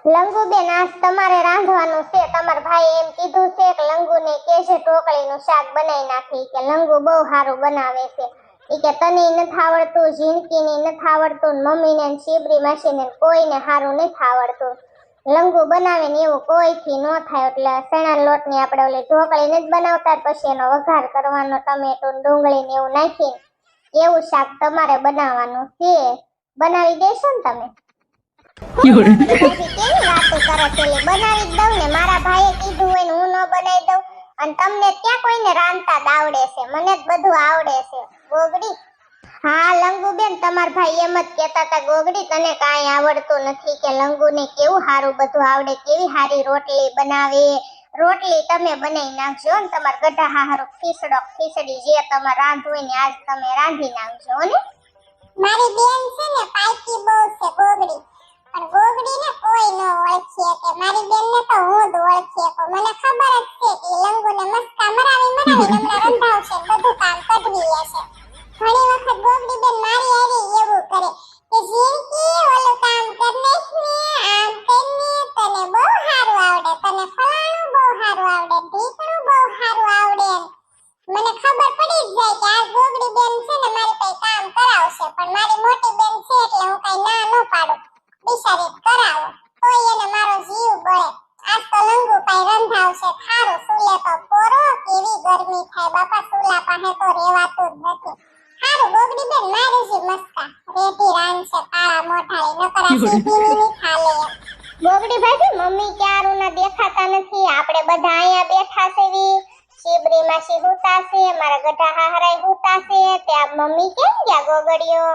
લંગુબેન આજ તમારે રાંધવાનું છે. તમારા ભાઈ એમ કીધું છે કે લંગુને કેજે ઢોકળીનું શાક બનાવી નાખી કે લંગુ બહુ સારું બનાવે છે. ઈ કે તને નથી આવડતું, ઝીણકીને નથી આવડતું, મમ્મીને ને શીબરી માસીને કોઈને સારું નથી આવડતું. લંગુ બનાવે ને એવું કોઈથી ન થાય. એટલે ચણા લોટની આપણે ઓલી ઢોકળી નથી બનાવતા, પછી એનો વઘાર કરવાનો ટમેટું ડુંગળી ને એવું નાખીને એવું શાક તમારે બનાવવાનું છે. બનાવી દેશો ને તમે? કેવી વાતો કરે છે? બનાવી જ દઉં ને. મારા ભાઈએ કીધું હોય ને હું ન બનાવી દઉં? અને તમને ક્યાં કોઈને રાંધતા જ આવડે છે? મને જ બધું આવડે છે. ગોગડી, હા લંગુબેન, તમારા ભાઈ એમ જ કહેતા હતા, ગોગડી તને કાંઈ આવડતું નથી કે લંગુને કેવું સારું બધું આવડે, કેવી સારી રોટલી બનાવે. રોટલી તમે બનાવી નાખજો ને તમારા ગઢા હારું ખીચડી જે તમારે રાંધવું હોય ને આજ તમે રાંધી નાખજો ને. મારી બેન છે ને પાઈકી બહુ છે ગોગડી, પણ ગોગડી ને કોઈ ન ઓળખે કે મારી બેન ને તો હું જ ઓળખે કે મને ખબર જ છે કે લંગુને મસ્કા મરાવી હમણાં રંધાવશે, બધું કામ કઢવી લેશે. ઘણી વખત ગોગડી બેન મારી આવી એવું કરે કે ઝીણકી ઓલું કામ કરને ને આમ કરને, તને બહુ સારું આવડે, તને ફલાણું બહુ સારું આવડે, ઢીકણું બહુ સારું આવડે. મને ખબર પડી જ જાય કે આ ગોગડી બેન છે ને મારી પાસે કામ કરાવશે, પણ મારી મોટી બેન છે એટલે હું કઈ ના ન પાડું, બિચારી કરાવો તોય એને મારો જીવ બળે. આજ તો લંગુ પાસે રંધાવશે ખારું, સુલે તો પોરો, કેવી ગરમી થાય બાપા, સુલા પાસે તો રહેવાતું જ નથી. હારું ગોગડી બેન મારી જી મસ્કા રેડી રાંધશે કાળા મોઢાળી, નકરા સીધીની ની ખાલે. ગોગડી ભાઈ મમ્મી ક્યારું ના દેખાતા નથી, આપણે બધા અહીંયા બેઠા છે. શીબરી માસી હુતા છે, મારા ગઢા હાહરાય હુતા છે, ત્યાં મમ્મી કેમ ગયા ગોગડીઓ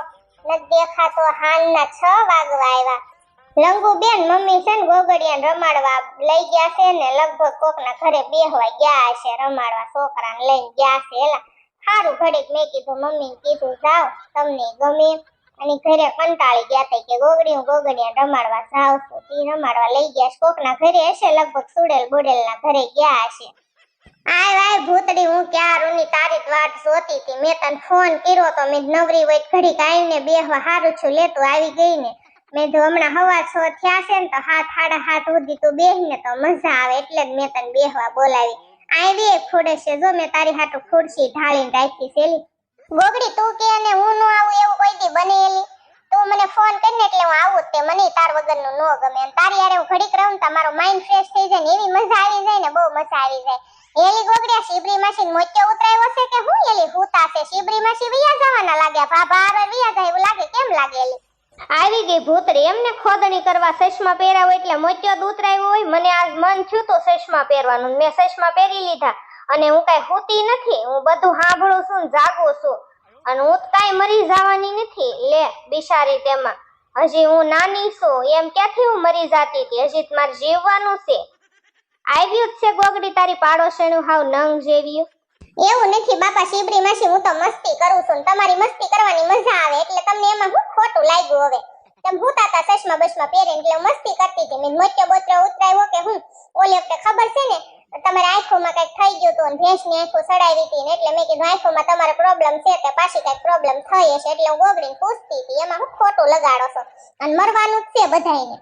નથી દેખાતો? હાલના 6 વાગવા આવ્યા. લંગુ બેન મમ્મી છે ને ગોગડિયાને રમાડવા લઈ ગયા છે ને લગભગ કોકના ઘરે બેહવા ગયા હશે, રમાડવા છોકરાને લઈને ગયા છે. એલા સારું ઘડીક મેં કીધું મમ્મીને કીધું જાવ તમને ગમે, અને ઘરે કંટાળી ગયા હતા કે ગોગડિયાને રમાડવા જાવ છો, તી રમાડવા લઈ ગયા છે. કોકના ઘરે હશે, લગભગ સુડેલ બોડેલના ઘરે ગયા હશે. આય ભૂતડી, હું ક્યારની તારી વાટ જોતી હતી. મેં તને ફોન કર્યો તો મેં નવરી હોય ઘડીક આવીને બેહવા હારું છું લેતો આવી ગઈ ને. મેં તો હમણાં હવા 6 થયા છે ને તો 7 સાડા 7 સુધી તું બેહીને તો મજા આવે એટલે જ મેં તને બેહવા બોલાવી. આવી એક ખોડે જો મેં તારી હાટુ ખુરશી ઢાળીને રાખી છેલી. ગોગડી તું કે ને હું ન આવું એવું કોઈ દી બનેલી? તું મને ફોન કરીને એટલે હું આવું જ તે, મને તાર વગરનું ન ગમે. અને તારી યારે હું ઘડીક રહું તો મારો માઇન્ડ ફ્રેશ થઈ જાય ને એવી મજા આવી જાય ને, બહુ મજા આવી જાય. એલી ગોગડિયા શીબરી માસી મોચ્યો ઉતરાયો છે કે હું? એલી હુતા છે શીબરી માસી વિયા જવાના લાગ્યા, ભાભા આરે વિયા જાય એવું લાગે, કેમ લાગે? એલી આવી ગઈ ભૂતરી, એમને ખોદણી કરવા ચશ્મા પહેર્યા હોય એટલે મોચ્યો ઉતરાયો હોય. મને આજ મન થયું તો ચશ્મા પહેરવાનું, મેં ચશ્મા પહેરી લીધા. અને હું કઈ હુતી નથી, હું બધું સાંભળું છું ને જાગું છું, અને હું કઈ મરી જવાની નથી. લે બિચારી, તેમાં હજી હું નાની છું, એમ ક્યાંથી હું મરી જાતી હતી? હજી મારે જીવવાનું છે. આવ્યું જ છે ગોગડી તારી પાડોશીનું હાવ નંગ જેવ્યું. એવું નથી બાપા શીબરી માસી, હું તો મસ્તી કરું છું, તમારી મસ્તી કરવાની મજા આવે એટલે તમને એમાં હું ખોટું લાગ્યું? હવે તમે હુતા તા ચશ્મા બસમાં પહેરીને એટલે મસ્તી કરતી હતી. મેં મોચ્યો બોત્રો ઉતરાયો કે હું? ઓલી વખતે ખબર છે ને તમારી આંખોમાં કઈક થઈ ગયું હતું અને ભેંસની આંખો સડાવી હતી ને, એટલે મેં કીધું આંખોમાં તમારે પ્રોબ્લેમ છે કે પાછી કઈક પ્રોબ્લેમ થઈ હશે, એટલે હું ગોગડીને પૂછતી હતી. એમાં હું ખોટું લગાડો છો? અને મરવાનું જ છે બધાયને,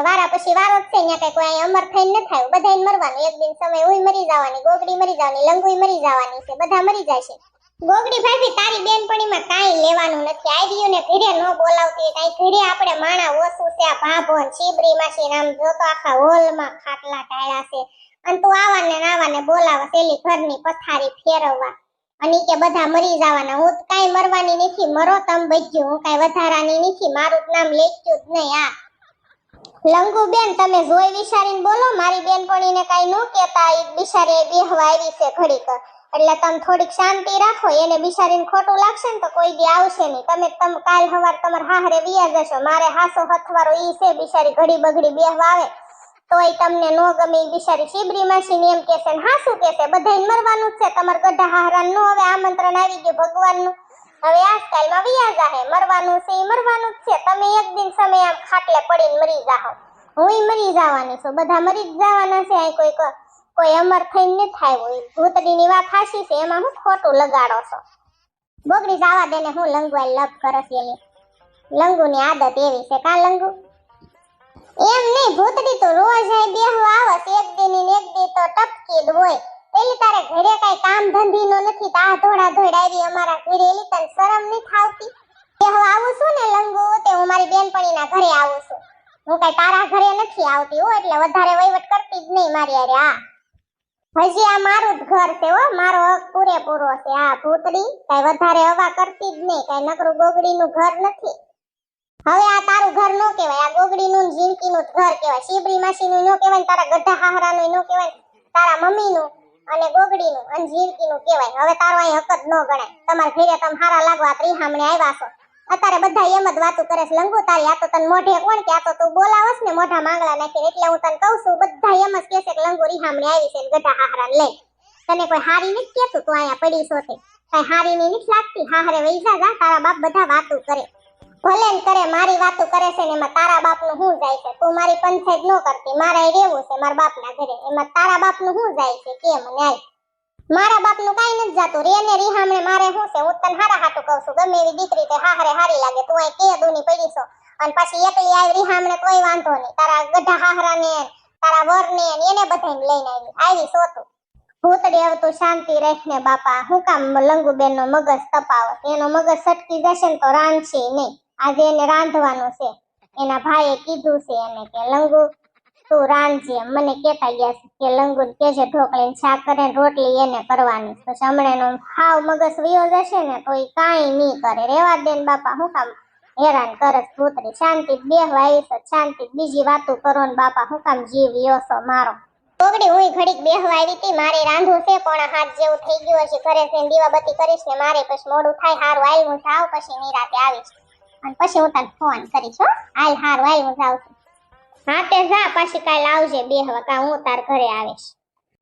વારા પછી વારો જ છે, ત્યાં કઈ કોઈ અમર થઈને ન થાય, બધાને મરવાનું. એક દિન સમય હું મરી જવાની, ગોગડી મરી જવાની, લંગુઈ મરી જવાની છે, બધા મરી જાય છે. ગોગડી ભાભી તારી બેનપણીમાં કાંઈ લેવાનું નથી. આવ્યું ને ઘરે ન બોલાવતી, કાંઈ ઘરે આપણે માણા ઓછું છે. આ ભાભો ને શીબરી માસી નામ જોતો આખા હોલમાં ખાટલા ટાળ્યા છે, અને તું આવાને બોલાવા સેલી ઘરની પથારી ફેરવવા, અને કે બધા મરી જવાના. હું કાંઈ મરવાની નથી, મરો તમ બજ્યું, હું કાંઈ વધારાની નથી, મારું નામ લેખ્યું જ નહીં. આ લંગુ બેન તમે જોઈ વિચારીને બોલો, મારી બેનપણીને કાઈ ન કહેતા, ઈ બિચારી બેહવા આવી છે ઘડીક, એટલે તમે થોડીક શાંતિ રાખો. એને બિચારીને ખોટું લાગશે ને તો કોઈ દી આવશે નહીં. તમે કાલ સવાર તમારા હાહરે વિયા જશો, મારે હાસો હથવારો ઈ છે, બિચારી ઘડી બગડી બેહવા આવે તોય તમને ન ગમે. ઈ બિચારી શીબરી માસીને એમ કહેશે ને હાસુ કહેશે, બધાને મરવાનું જ છે. તમારા ગઢા હાહરાને નો હવે આમંત્રણ આવી ગયું ભગવાનનું, હવે આજકાલમાં વિયા જાહે, મરવાનું છે ઈ મરવાનું જ છે. તમે એક દિન સમય આમ ખાટલે પડીને મરી જાહો, હુંય મરી જવાની છું, બધા મરી જ જવાના છે. આ કોઈ અમર થઈને ન થાય હોય. ભૂતડીની વાત હાસી છે, એમાં હું ખોટું લગાડો છો? ગોગડી જવા દે ને, હું લંગવાઈ લપ કરસ. એની લંગુની આદત એવી છે કા લંગુ? એમ નહીં ભૂતડી, તો રોજ આય બેહવા આવસ, એક દી ની એક દી તો ટપકી જ હોય. પેલી તારે ઘરે કઈ કામ ધંધી નો નથી, તા ધોડા ધોડ આવી અમારા ઘરે, એલી તને શરમ નથી આવતી? બેહવા આવું છું ને લંગુ, તે હું મારી બેનપણીના ઘરે આવું છું, હું કઈ તારા ઘરે નથી આવતી હો, એટલે વધારે વહીવટ કરતી જ નહીં મારી હારે. હા હજી આ મારું જ ઘર છે હો, મારો હક પૂરેપૂરો છે. આ ભૂતડી કઈ વધારે હવા કરતી જ નહીં, કઈ નકરું ગોગડીનું ઘર નથી. હવે આ તારું ઘર નો કહેવાય, આ ગોગડીનું જિંદગીનું જ ઘર કહેવાય. શીબડી માસીનું નો કહેવાય, તારા ગઢા હાહરાનું નો કહેવાય, તારા મમ્મીનું અને ગોગડીનું અને જિંદગીનું કહેવાય. હવે તારો અહીં હક જ ન ગણાય. તમારા ઘરે તમે હારા લાગવા ત્રીહામણે આવ્યા છો, અત્યારે બધા એમ જ વાતું કરે છે. લંગુ તારી આ તો તને મોઢે કોણ કે, આ તો તું બોલાવસ ને મોઢા માંગલા નાખીને, એટલે હું તને કહું છું બધા એમ જ કહે છે કે લંગુ રીહામણે આવી છે ગઢા હાહરાને લઈ. તને કોઈ હારી નથી કહેતું, તું અહીંયા પડી છો તે કઈ હારી ની નથી લાગતી? હાહરે વૈસા જા, તારા બાપ બધા વાતું કરે. ભલે ને કરે, મારી વાતું કરે છે ને એમાં તારા બાપનું શું જાય છે? તું મારી પંચાયત ન કરતી, મારે રહેવું છે મારા બાપના ઘરે, એમાં તારા બાપનું શું જાય છે કે મને? આય મારા બાપનું કઈ નથી જાતું, રે ને રીહામણે મારે શું છે? હું તને હારા હાટું કહું છું, ગમે એવી દીકરી તે હાહરે હારી લાગે. તું અહીં કે દૂની પડી છો અને પાછી એકલી આવી રીહામણે, તોય વાંધો નહીં. તારા ગઢા હાહરાને તારા વરને એને બધાને લઈને આવી છો તું. ભૂતડી હવે તું શાંતિ રાખ ને બાપા, હું કામ લંગુબેન નો મગજ તપાવત? એનો મગજ સટકી જશે ને તો રાંધશે નહીં. આજે એને રાંધવાનું છે, એના ભાઈએ કીધું છે એને કે લંગુ તું રાંધજે. મને કહેતા ગયા છે કે લંગુ કેજે ઢોકળીને શાક કરે, રોટલી એને કરવાની. તો હમણાંનો હાવ મગજ વયો જશે ને તો એ કાંઈ નહીં કરે. રેવા દે ને બાપા, હું કામ હેરાન કરસ? ભૂતરી શાંતિ બેહવા આવી છે, શાંતિ બીજી વાતું કરો ને બાપા, હું કામ જીવ લ્યો છો મારો? ગોગડી હું ઘડીક બેહવા આવી હતી, મારે રાંધવું છે, પણ હાથ જેવું થઈ ગયું હશે. ઘરે જઈને દીવાબત્તી કરીશ ને મારે પછી મોડું થાય. હારું હાલ હું જાઉં, પછી નિરાતે આવીશ અને પછી હું તને ફોન કરીશ હો. હાલ હારું હાલ હું જાઉં છું. હા તે જા, પાછી કાલે આવજે બેહવા, કા હું તાર ઘરે આવીશ.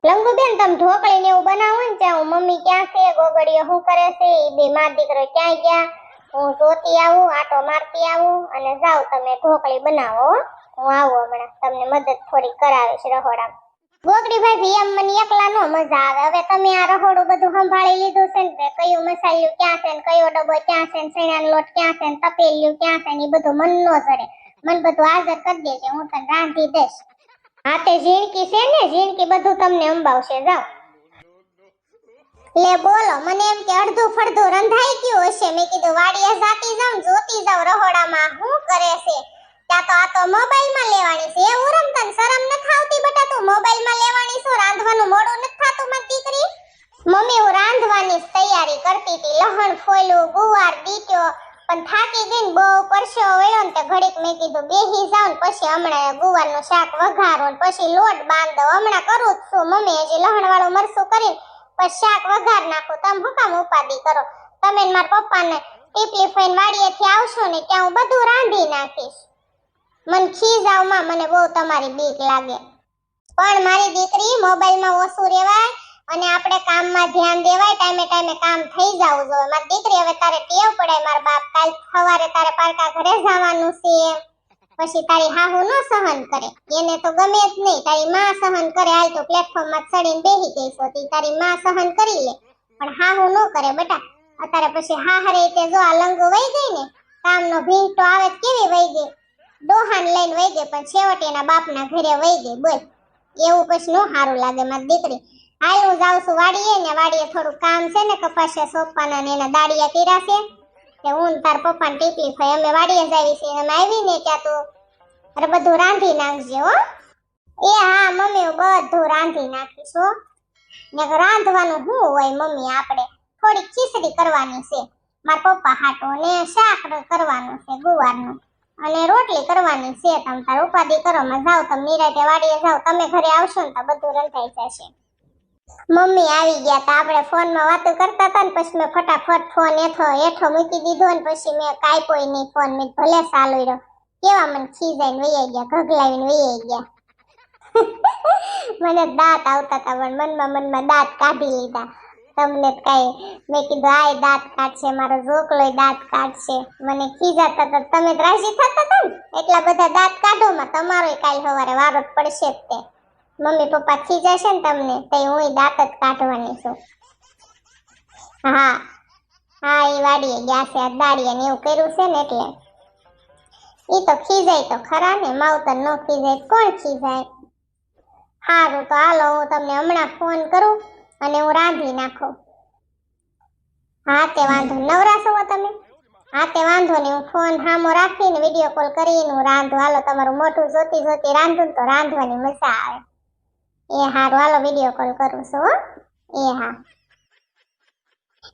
લંગુબેન તમે ઢોકળી ને એવું બનાવો ને ત્યાં મમ્મી ક્યાં છે, ગોગડીઓ શું કરે છે, એ બે માર દીકરો ક્યાં ગયા, હું જોતી આવું, આટો મારતી આવું અને જાઉં. તમે ઢોકળી બનાવો, હું આવું હમણાં, તમને મદદ થોડી કરાવીશ રહોડામાં. ગોગડી ભાઈ એમ મને એકલા નો મજા આવે. હવે તમે આ રહોડું બધું સંભાળી લીધું છે ને, કયું મસાલ્યું ક્યાં છે ને કયો ડબ્બો ક્યાં છે ને સૈણાનો લોટ ક્યાં છે ને તપેલિયું ક્યાં છે ને એ બધું મન નો જડે. મને બધું હાજર કરી દેજે, હું તને રાંધી દઈશ. હા તે ઝીણકી છે ને, ઝીણકી બધું તમને અંબાવશે. જાઓ લે બોલો. મને એમ કે અડધું ફડધું રંધાઈ ગયું હશે. મેં કીધું વાડીએ જાતી જાઉં, જોતી જાઉં રહોડામાં શું કરે છે. ત્યાં તો આ તો મોબાઈલમાં લેવાની છે. એ ઉરમ તને શરમ નથી આવતી બેટા? તું મોબાઈલમાં લેવાની છો, રાંધવાનું મોડું નથી થાતું મારી દીકરી? મમ્મી હું રાંધવાની તૈયારી કરતી હતી, લહણ ફોલ્યું, ગુવાર દીટ્યો, પણ થાકી ગઈ ને બહુ પરસેવો વળ્યો ને તે ઘડીક મેં કીધું બેહી જાઉં ને પછી હમણાં ગુવારનું શાક વઘારો ને પછી લોટ બાંધ દઉં. હમણાં કરું જ છું મમ્મી, હજી લહણ વાળું મરસું કરીને પછી શાક વઘાર નાખું. તમે શું કામ ઉપાદી કરો? તમે મારા પપ્પાને ટીપલી ફઈને વાડીએથી આવશો ને ત્યાં હું બધું રાંધી નાખીશ. મને ખીજાવમાં મને બહુ તમારી બીક લાગે. પણ મારી દીકરી મોબાઈલમાં ઓછું રહેવાય અને આપણે કામમાં ધ્યાન દેવાય, ટાઈમે ટાઈમે કામ થઈ જવું જોઈએ. મારી દીકરી હવે તારે ટેવ પડાય. મારા બાપ કાલ સવારે તારે પારકા ઘરે જવાનું છે, પછી તારી હાહુ ન સહન કરે, એને તો ગમે જ નહીં. તારી માં સહન કરે, હાલ તો પ્લેટફોર્મમાં ચડીને બેહી ગઈ છો, તારી માં સહન કરી લે પણ હાહુ ન કરે બેટા. અત્યારે પછી હાહરે તે જો આ લંગુ વહી ગઈ ને, કામનો ભીંટો આવે કેવી વહી ગઈ, ડોહાને લઈને વહી ગઈ, પણ છેવટે એના બાપના ઘરે વહી ગઈ. બોલ એવું પછી નો સારું લાગે મારી દીકરી. હાલ હું જાઉં છું વાડીએ ને, વાડીએ થોડું કામ છે ને, કપાસિયા સોંપવાના ને એના દાડિયા કર્યા છે કે હું તાર પપ્પાને ટીપલી ફઈ અમે વાડીએ જ આવી છે. અમે આવીને ત્યાં તો અરે બધું રાંધી નાખજે હો. એ હા મમ્મી હું બધું રાંધી નાખીશ હો. ને રાંધવાનું શું હોય મમ્મી, આપણે થોડી ખીચડી કરવાની છે મારા પપ્પા હાટો, ને શાક કરવાનું છે ગુવારનું અને રોટલી કરવાની છે. તમે તાર ઉપાધિ કરો માં જાઓ, તમે નિરાતે વાડીએ જાઓ. તમે ઘરે આવશો ને તો બધું રંધાઈ જશે. મમ્મી આવી ગયા તા, આપણે ફોનમાં વાતો કરતા હતા ને પછી મેં ફટાફટ ફોન હેઠો મૂકી દીધો ને પછી મેં કાપ્યો નહીં ફોન. મેં ભલે ચાલુ રહ્યો. કેવા મને ખીજાઈને વૈયા ગયા, ઘગલાવીને વૈયા ગયા. મને દાંત આવતા હતા પણ મનમાં દાંત કાઢી લીધા. તમને કઈ મેં કીધું આય દાંત કાઢશે, મારો ઝોકલો દાંત કાઢશે. મને ખીજાતા હતા, તમે રાજી થતા હતા ને એટલા બધા દાંત કાઢો માં તમારો કાલ સવારે વારો જ પડશે જ તે. મમ્મી પપ્પા ખીજાશે ને તમને તો હું દાંત જ કાઢવાની છું. હા હા એ વાડીએ ગયા છે દાડિયા ને એવું કર્યું છે ને એટલે. ઈ તો ખીજાય તો ખરા ને, માવતર નો ખીજાય તો કોણ ખીજાય. હારું તો હાલો, હું તમને હમણાં ફોન કરું અને હું રાંધી નાખું. હા તે વાંધો, નવરા છો તમે? હા તે વાંધો નહીં, હું ફોન સામો રાખીને વિડીયો કોલ કરીને હું રાંધું. હાલો, તમારું મોઢું જોતી જોતી રાંધું તો રાંધવાની મજા આવે. એ હારું, હાલો વિડીયો કોલ કરું છું હો. એ હા.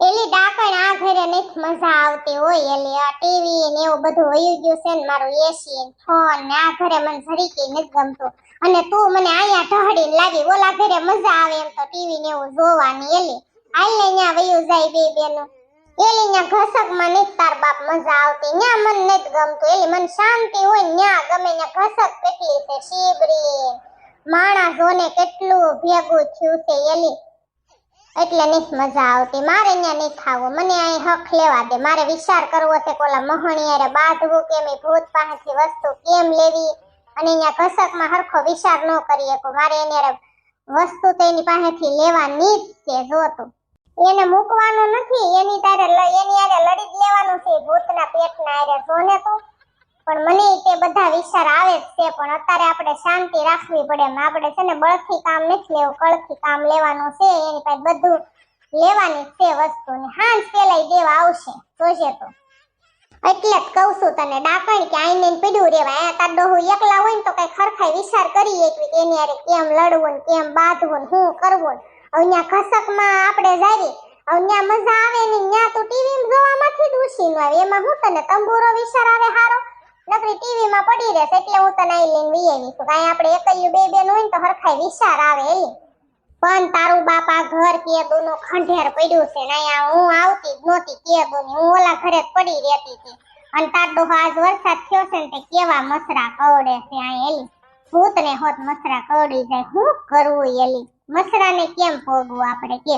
એલી ડાકણ આ ઘરે નથી મજા આવતી હોય, એલી આ ટીવી ને એવું બધું વયું ગયું છે ને, મારું એસી ફોન ને આ ઘરે મને જરીકે નથી ગમતું. અને તું મને અહીંયા ઢહડીને લાગી, ઓલા ઘરે મજા આવે એમ તો ટીવી ને એવું જોવાની. એલી હાલ ને ત્યાં વયું જાય બે બેનું. એલી ત્યાં ઘસકમાં નથી તાર બાપ મજા આવતી, ત્યાં મને નથી ગમતું. એલી મને શાંતિ હોય ને ત્યાં ગમે, ત્યાં ઘસક કેટલી છે, શીબરી માણસ જોને કેટલું ભેગું થયું છે. એલી એટલે નથી મજા આવતી, મારે અહીંયા નહીં ખાવું, મને અહીં હક લેવા દે. મારે વિચાર કરવો છે કે ઓલા મહણિયારે બાંધવું કેમ, એ ભૂત પાસેથી વસ્તુ કેમ લેવી, અને અહીંયા ઘસકમાં હરખો વિચાર ન કરી શકો. મારે એને વસ્તુ તો એની પાસેથી લેવાની જ છે. જોતું એને મૂકવાનું નથી, એની તારે એની આરે લડી જ લેવાનું છે, ભૂતના પેટના આરે જોને તું. પણ મને તે બધા વિચાર આવે જ છે, પણ અત્યારે આપણે શાંતિ રાખવી પડે એમ. આપણે છે ને બળથી કામ નથી લેવું, કળથી કામ લેવાનું છે. એની પાસે બધું લેવાની છે વસ્તુ ને હાંજ પેલાય દેવા આવશે, જોજે તો. એટલે જ કહું છું તને ડાકણ કે આઈને પીડ્યું રેવાય. આ તાર ડોહું એકલા હોય ને તો કઈ ખરખાઈ વિચાર કરી એકવી એની હારે કેમ લડવું ને કેમ બાંધવું ને શું કરવું. હવે ત્યાં ઘસકમાં આપણે જાવી, હવે ત્યાં મજા આવે ને, ત્યાં તું ટીવી જોવામાંથી જ ઉછી ન આવે. એમાં હું તને તંબુરો વિચાર આવે હારો, નકરી ટીવી માં પડી રહેશે. એટલે હું તને આઈ લઈને વી આવી છું, કાંઈ આપણે એકલ્યું બે બેન હોય ને તો હરખાઈ વિચાર આવે. એલી પણ તારું બાપા ઘર કેદુનું ખંડેર પડ્યું છે ને, અહીંયા હું આવતી જ નહોતી કેદુની, હું ઓલા ઘરે જ પડી રહેતી હતી. અને તાર ડોહો આજ વરસાદ થયો છે ને તે કેવા મસરા કવડે છે. અહીં એલી ભૂતને હોત મસરા કવડી જાય, શું કરવું. એલી મસરાને કેમ ભોગવું આપણે કે,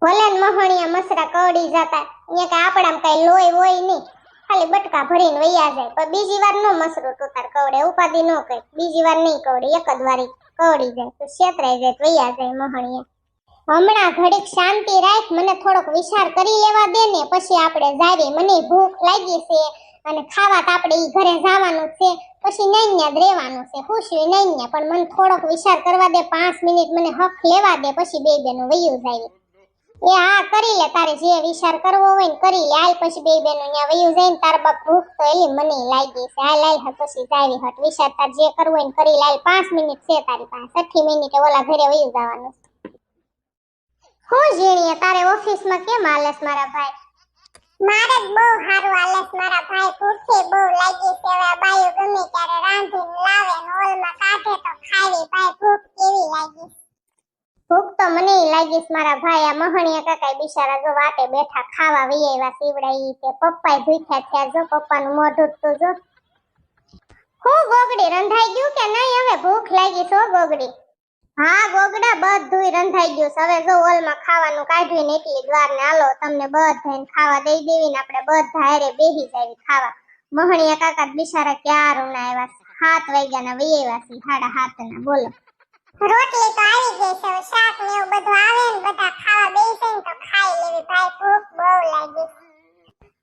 ભલે ને મહણિયા મસરા કવડી જતા, અહીંયા કઈ આપણામાં કઈ લોહી હોય નહીં, ખાલી બટકા ભરીને વૈયા જાય. પણ બીજી વાર નો મસરું તું તાર કવડે, ઉપાધિ ન કઈ, બીજી વાર નહીં કવડે, એક જ વારી કવડી જાય તો છેતરાઈ જાય, વૈયા જાય મહણિયા. હમણાં ઘડીક શાંતિ રાખ, મને થોડોક વિચાર કરી લેવા દે ને પછી આપણે જાવી. મને ભૂખ લાગી છે અને ખાવા તો આપણે ઈ ઘરે જવાનું છે, પછી નૈન્યા જ રહેવાનું છે, ખુશી નૈન્યા. પણ મને થોડોક વિચાર કરવા દે, 5 મિનિટ મને હક લેવા દે, પછી બે બેનું વયું જાય. એ હા કરી લે, તારે જે વિચાર કરવો હોય ને કરી લે. હાલ પછી બે બેનું ત્યાં વયું જાય ને, તાર બાપ ભૂખ તો એલી મને લાગી છે. હાલ હાલ પછી જાવી હટ, વિચાર તાર જે કરવો હોય ને કરી લે. હાલ 5 મિનિટ છે તારી પાસે, 6 મિનિટે ઓલા ઘરે વયું જવાનું. હું જીણીએ તારે ઓફિસમાં કેમ હાલેસ મારા ભાઈ? મારે જ બહુ સારું હાલેસ મારા ભાઈ, ભૂખે બહુ લાગી છે. હવે બાયો ગમે ત્યારે રાંધીને લાવે ને હોલમાં કાઢે તો ખાવી. ભાઈ ભૂખ કેવી લાગી? ભૂખ તો મને લાગી છે મારા ભાઈ. આ મહણિયા કાકા બિચારા જો વાટે બેઠા ખાવા વૈયા સીવડાઈ તે પપ્પાએ ભૂખ્યા થયા. જો પપ્પાનું મોઢું તો જો. હું ગોગડી રંધાઈ ગયું કે નહીં? હવે ભૂખ લાગી છે ગોગડી. હા ગોગડા બધુંય રંધાઈ ગયું છે. હવે જો ઓલમાં ખાવાનું કાઢ્યું ને એટલી દ્વાર ને હાલો તમને બધાને ખાવા દઈ દેવી ને આપણે બધા હારે બેહી જાવી ખાવા. મહણિયા કાકા બિચારા ક્યારું ના આવ્યા, 7 વાગ્યાના વૈયા છે, 7:30 ના. બોલો રોટલી તો આવી ગઈ છે, શાક ને એવું બધું આવે ને બધા ખાવા બેસે ને તો ખાઈ લેવી. ભાઈ ભૂખ બહુ લાગી.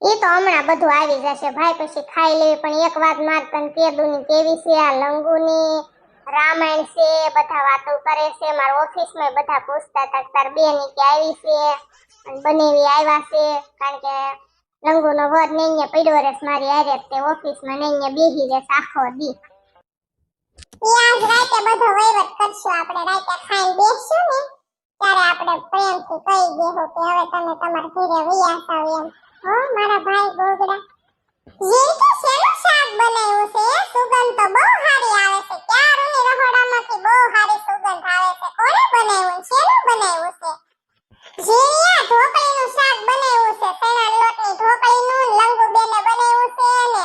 ઈ તો હમણાં બધું આવી જશે ભાઈ, પછી ખાઈ લેવી. પણ એક વાત માર તને કેદુની કેવી છે, આ લંગુની રામાયણ છે, બધા વાતો કરે છે. મારા ઓફિસમાં બધા પૂછતા હતા તાર બેની કે આવી છે અને બનેવી આવ્યા છે, કારણ કે લંગુનો વર નૈયા પડ્યો રેસ મારી હારે, તે ઓફિસમાં નૈયા બેહી રેસ આખો દી. આજ રાતે બધો વહીવટ કરશું આપણે. રાતે ખાઈ બેસશું ને ત્યારે આપણે પ્રેમથી કહી દેવું કે હવે તમે તમારા ઘરે વૈયા થાવ એમ. હો મારા ભાઈ ગોગડા, જે તો શેનું શાક બનાવ્યું છે? સુગંધ તો બહુ સારી આવે છે. ક્યારની રહોડામાંથી બહુ સારી સુગંધ આવે છે. કોણે બનાવ્યું? શેનું બનાવ્યું છે? જીયા ઢોકળીનું શાક બનાવ્યું છે, ચણા લોટની ઢોકળીનું. લંગુબેને બનાવ્યું છે ને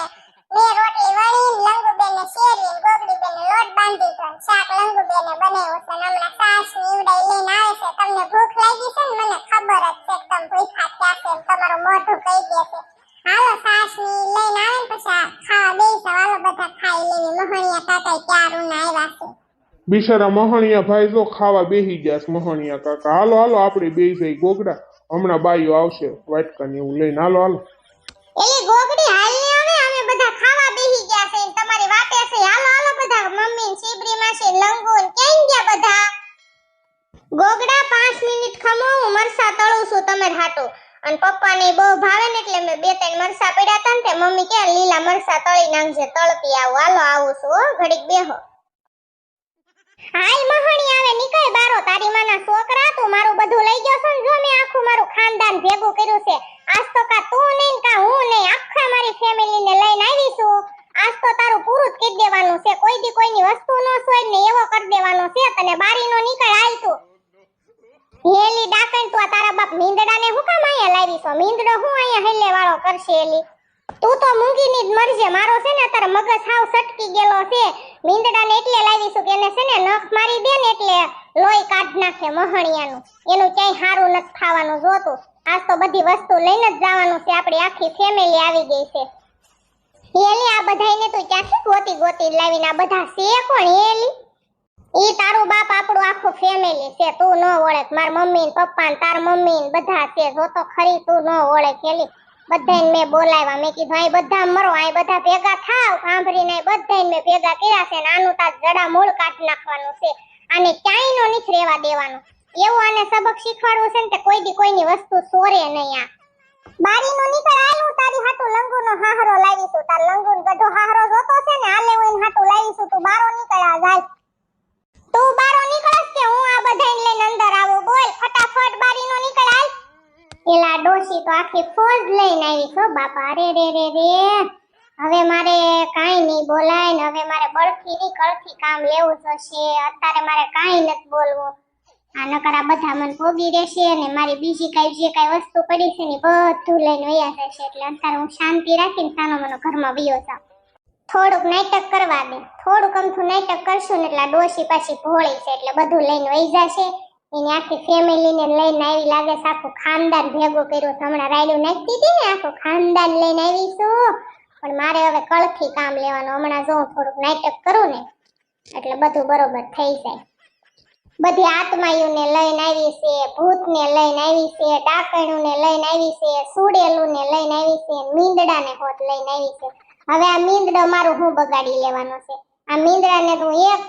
મેં રોટલી વણીને લંગુબેને શેરીને ગોગડીબેને લોટ બાંધી તો શાક લંગુબેને બનાવ્યું છે. હમણાં સાસ નીવડાઈ લઈને આવે છે. તમને ભૂખ લાગી છે ને? મને ખબર જ છે એકદમ ભૂખ્યા થયા છે, તમારું મોઢું કહી દે છે. હાલો સાસ ની લઈને આવે ને પછી ખાવા બેસો. હાલો બધા ખાઈ લેવી. મહણિયા કાકા ક્યારું ના આવ્યા છે. બિચારા મહણિયા ભાઈ જો ખાવા બેહી ગયા છે. મહણિયા કાકા હાલો હાલો આપણે બેહી જઈ ગોગડા, હમણાં બાઈઓ આવશે વાટકા ને એવું લઈને. હાલો હાલો. એલી ગોગડી હાલ ને આવે, અમે બધા ખાવા બેહી ગયા છે, તમારી વાટે છે. હાલો હાલો બધા, મમ્મી ને શીબરી માસી લંગુ ને ક્યાં ગયા બધા? ગોગડા 5 મિનિટ ખમો, હું મરસા તળું છું તમાર હાટુ. અને પપ્પાને બહુ ભાવે ને એટલે મેં 2-3 મરસા પડ્યા હતા ને તે મમ્મી કે લીલા મરસા તળી નાખજે, તળતી આવું. હાલો આવું છું હો, ઘડીક બેહો. હાલ મહણી આવે, નીકળ બારો. તારી માના છોકરા, તું મારું બધું લઈ ગયો છો ને. જો મેં આખું મારું ખાનદાન ભેગું કર્યું છે. આજ તો કા તું નહીં કા હું નહીં, આખા મારી ફેમિલીને લઈને આવી છું. આજ તો તારું પૂરું જ કરી દેવાનું છે. કોઈ દી કોઈની વસ્તુ ન સોય ને એવો કરી દેવાનો છે. તને બારીનો નીકળ હાલ તું. હેલી ડાકણ, તું આ તારા બાપ મીંદડાને હું કામ અહીંયા લાવી છો? મીંદડો હું અહીંયા હેલે વાળો કરશે? એલી તું તો મૂંગીની જ મરજે. મારો છે ને તારા મગજ હાવ સટકી ગયેલો છે. મીંદડાને એટલે લાવી છું કે એને છે ને નખ મારી દે ને એટલે લોહી કાઢ નાખે મહણિયાનું. એનું ક્યાંય હારું નથી ખાવાનું. જોતું આજ તો બધી વસ્તુ લઈને જ જવાનું છે. આપણી આખી ફેમિલી આવી ગઈ છે. હેલી આ બધાયને તું ક્યાંથી ગોતી ગોતી લાવીને આ બધા છે કોણ? હેલી ઈ તારું બાપ આપણું આખું ફેમિલી છે. તું ન ઓળખ. માર મમ્મી ને પપ્પા ને તાર મમ્મી ને બધા છે. જો તો ખરી તું ન ઓળખ. હેલી બધાને મેં બોલાવ્યા. મેં કીધું આ બધા મરો, આ બધા ભેગા થાવ. સાંભળીને બધાને મેં ભેગા કર્યા છે ને આનું તાર જડા મૂળ કાઢ નાખવાનું છે. આને ક્યાંય નો નથી રહેવા દેવાનું. એવું આને સબક શીખવાડવું છે ને તે કોઈ દી કોઈની વસ્તુ સોરે નહીં. આ બારીનો નીકળ આલું, તારી હાટુ લંગુનો હાહરો લાવીશું. તાર લંગુન ગઢો હાહરો જોતો છે ને, આલે હું એને હાટુ લાવીશું. તું બારો નીકળ આ જાય. તું બારો નીકળસ કે હું આ બધાને લઈને અંદર આવું? બોલ ફટાફટ, બારીનો નીકળ હાલ. એલા ડોશી તો આખી ફોજ લઈને આવી છો બાપા. રે રે રે રે, હવે મારે કાઈ નહીં બોલાય ને હવે મારે બળથી ની કળથી કામ લેવું જોશે. અત્યારે મારે કાઈ નથી બોલવું. આ નકરા બધા મને ભોગી રહેશે અને મારી બીજી કઈ જે કઈ વસ્તુ પડી છે ને બધું લઈને વયા જશે. એટલે અત્યારે હું શાંતિ રાખીને સાનો મનો ઘરમાં વયો જાઉં. થોડુંક નાટક કરવા દે. થોડુંક અમથું નાટક કરશું ને એટલે ડોશી પાછી ભોળી છે એટલે બધું લઈને વહી જશે. એની આખી ફેમિલીને લઈને આવી લાગે છે. આખું ખાનદાન ભેગું કર્યું. હમણાં રાયડું નાખતી હતી ને, આખું ખાનદાન લઈને આવીશું. પણ મારે હવે કળથી કામ લેવાનું. હમણાં જો થોડુંક નાટક કરું ને એટલે બધું બરોબર થઈ જાય. બધી આત્માયુને લઈને આવી છે, ભૂતને લઈને આવી છે, ડાકણુને લઈને આવી છે, સુડેલુને લઈને આવી છે, મીંદડાને હોત લઈને આવી છે. હવે આ મીંદડો મારું હું બગાડી લેવાનો છે? આ મીંદડાને તું એક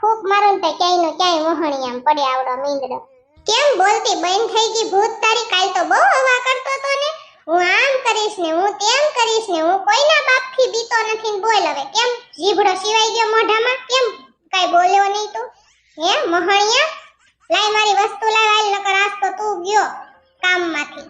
ફૂક મારું ને તો ક્યાંય નો ક્યાંય મોહણિયામ પડે આવડો મીંદડો. કેમ બોલતી બંધ થઈ ગઈ ભૂત તારી? કાલ તો બહુ હવા કરતો તો ને, હું આમ કરીશ ને હું તેમ કરીશ ને, હું કોઈના બાપથી બીતો નથી ને. બોલ હવે કેમ જીભડો સિવાય ગયો મોઢામાં? કેમ કાઈ બોલ્યો નહીં તું? હે મોહણિયા, લાય મારી વસ્તુ લાવ. હાલ નકર આજ તો તું ગયો કામમાંથી.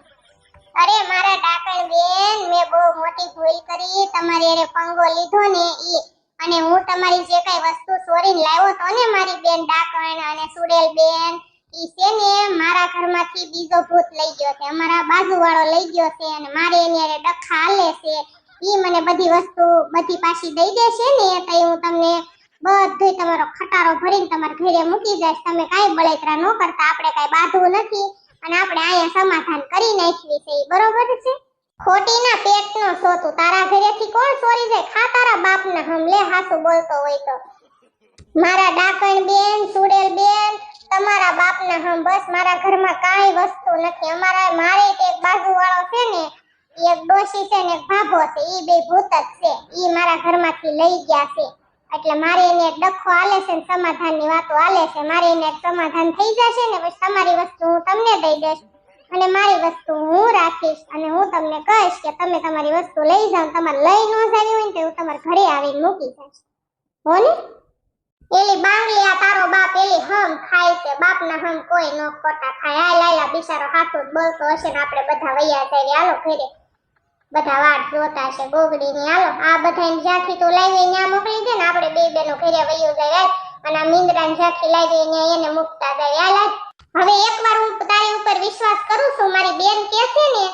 અરે મારા ડાકણ બેન, મેં બહુ મોટી ભૂલ કરી. તમારી અરે પંગો લીધો ને ઈ, અને હું તમારી જે કઈ વસ્તુ ચોરીને લાવ્યો તો ને મારી બેન ડાકણ અને સુડેલ બેન, ઈ છે ને મારા ઘરમાંથી બીજો ભૂત લઈ ગયો છે. અમારા બાજુવાળો લઈ ગયો છે અને મારે એની અરે ડખા હાલે છે. ઈ મને બધી વસ્તુ બધી પાછી દઈ દેશે ને તો હું તમને બધું તમારો ખટારો ભરીને તમારા ઘરે મૂકી જઈશ. તમે કાઈ બળેતરા ન કરતા. આપણે કાઈ બાંધવું નથી અને આપણે અહીંયા સમાધાન કરી નાખવી છે. બરોબર છે? ખોટી ના પેટનો સોતું. તારા ઘરેથી કોણ ચોરી જાય? ખા તારા બાપના હમલે. હાસુ બોલતો હોય તો મારા ડાકણ બેન, સુડેલ બેન, તમારા બાપના હમ. બસ મારા ઘરમાં કાઈ વસ્તુ નથી. મારે એક બાજુવાળો છે ને, એક ડોશી છે ને એક ભાભો છે, ઈ બે ભૂત જ છે. ઈ મારા ઘરમાંથી લઈ ગયા છે એટલે મારે એને એક ડખો આલે છે ને સમાધાનની વાતો આલે છે. મારે એને એક સમાધાન થઈ જશે ને પછી તમારી વસ્તુ હું તમને દઈ દઈશ અને મારી વસ્તુ હું રાખીશ અને હું તમને કહીશ કે તમે તમારી વસ્તુ લઈ જાઓ. તમારે લઈ ન જાવી હોય ને તો હું તમારા ઘરે આવીને મૂકી જઈશ. હો ને? એલી બાંગલી આ તારો બાપ એલી હમ ખાય છે. બાપના હમ કોઈ ન ખોટા ખાય. આ લાયલા બિચારો હાથું જ બોલતો હશે ને આપણે બધા વૈયા જઈએ. હાલો ઘરે, બધા વાટ જોતા છે ગોગડીની. હાલો આ બધાને જ્યાંથી તું લાવી ત્યાં મોકલી દે ને, આપણે બે બેનો ઘરે વૈયો જાય અને આ મીંદડાને જ્યાંથી લાવી ત્યાં એને મૂકતા જાય. હાલ હવે એકવાર હું તારી ઉપર વિશ્વાસ કરું છું. મારી બેન કે છે ને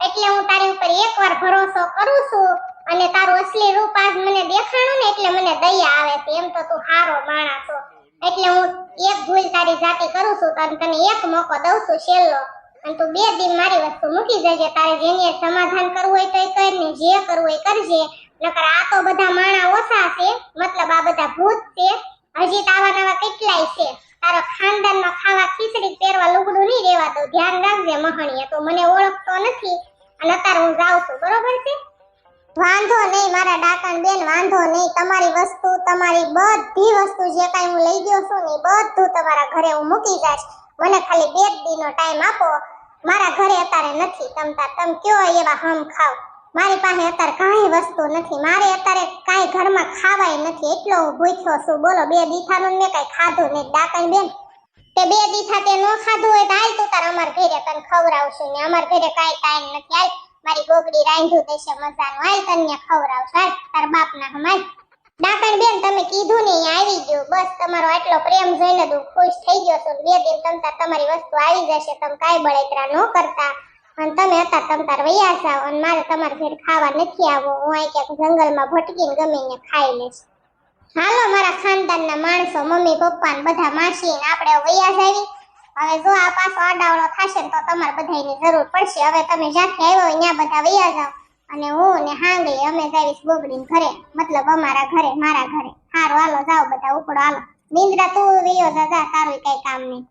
એટલે હું તારી ઉપર એકવાર ભરોસો કરું છું અને તારું અસલી રૂપ આજ મને દેખાણું ને એટલે મને દયા આવે છે. એમ તો તું હારો માણસ છો એટલે હું એક ભૂલ તારી જાતે કરું છું. તને એક મોકો દઉં છું છેલ્લો અને તું 2 દિન મારી વસ્તુ મૂકી જજે. તારે જેને સમાધાન કરવું હોય તો એ કર ને જે કરવું હોય કરજે. નકર આ તો બધા માણા ઓછા છે, મતલબ આ બધા ભૂત છે. હજી તો આવા નવા કેટલાય છે. તારો ખાનદાનમાં ખાવા ખીચડી પહેરવા લુગડું નહીં રહેવા દઉં. ધ્યાન રાખજે મહણીએ. તો મને ઓળખતો નથી અને અત્યારે હું જાઉં છું, બરોબર છે? વાંધો નહીં મારા ડાકણ બેન, વાંધો નહીં. તમારી વસ્તુ, તમારી બધી વસ્તુ જે કાંઈ હું લઈ ગયો છું ને બધું તમારા ઘરે હું મૂકી જાઈશ. મને ખાલી 2 દીનો ટાઈમ આપો. મારા ઘરે અત્યારે નથી. તમે કયો એવા હમ ખાવ. મારી પાસે અત્યારે કાંઈ વસ્તુ નથી. મારે અત્યારે કાંઈ ઘરમાં ખાવાય નથી. એટલો હું ભૂખ્યો છું. બોલો 2 દીથાનું મેં કાંઈ ખાધું નહીં. ડાકણ બેન તે 2 દીથા તે ન ખાધું હોય તો હાલ તું તાર અમાર ઘરે તને ખવડાવશું ને. અમાર ઘરે કાંઈ ટાઈમ નથી. હાલ મારી ગોગડી રાંધ્યું દેશે મજાનું. હાલ તને ખવડાવશું. હાલ તાર બાપના હમાય. ડાકણ બેન તમે કીધું ને અહીંયા આવી ગયું. બસ તમારો આટલો પ્રેમ જોઈને હું ખુશ થઈ ગયો છું. 2 દિન તમારી વસ્તુ આવી જશે. તમે કાંઈ બળતરા ન કરતા અને તમે અત્યારે તમતાર વૈયા જાવ અને મારે તમારા ઘરે ખાવા નથી આવવું. હું અહીં ક્યાંક જંગલમાં ભટકીને ગમે ને ખાઈ લઈશ. હાલો મારા ખાનદાનના માણસો, મમ્મી પપ્પા ને બધા માસી ને આપણે વૈયા જાવી. હવે જો આ પાછો આડાવડો થશે ને તો તમારે બધાની જરૂર પડશે. હવે તમે જ્યાંથી આવ્યો હોય ત્યાં બધા વૈયા જાવ અને હું ને હાંગઈ અમે જાવીશ ગોગડીને ઘરે, મતલબ અમારા ઘરે, મારા ઘરે. હારું હાલો જાઓ બધા ઉપડો હાલો. નિંદ્રા તું વૈયો જા, તારું કઈ કામ નહીં.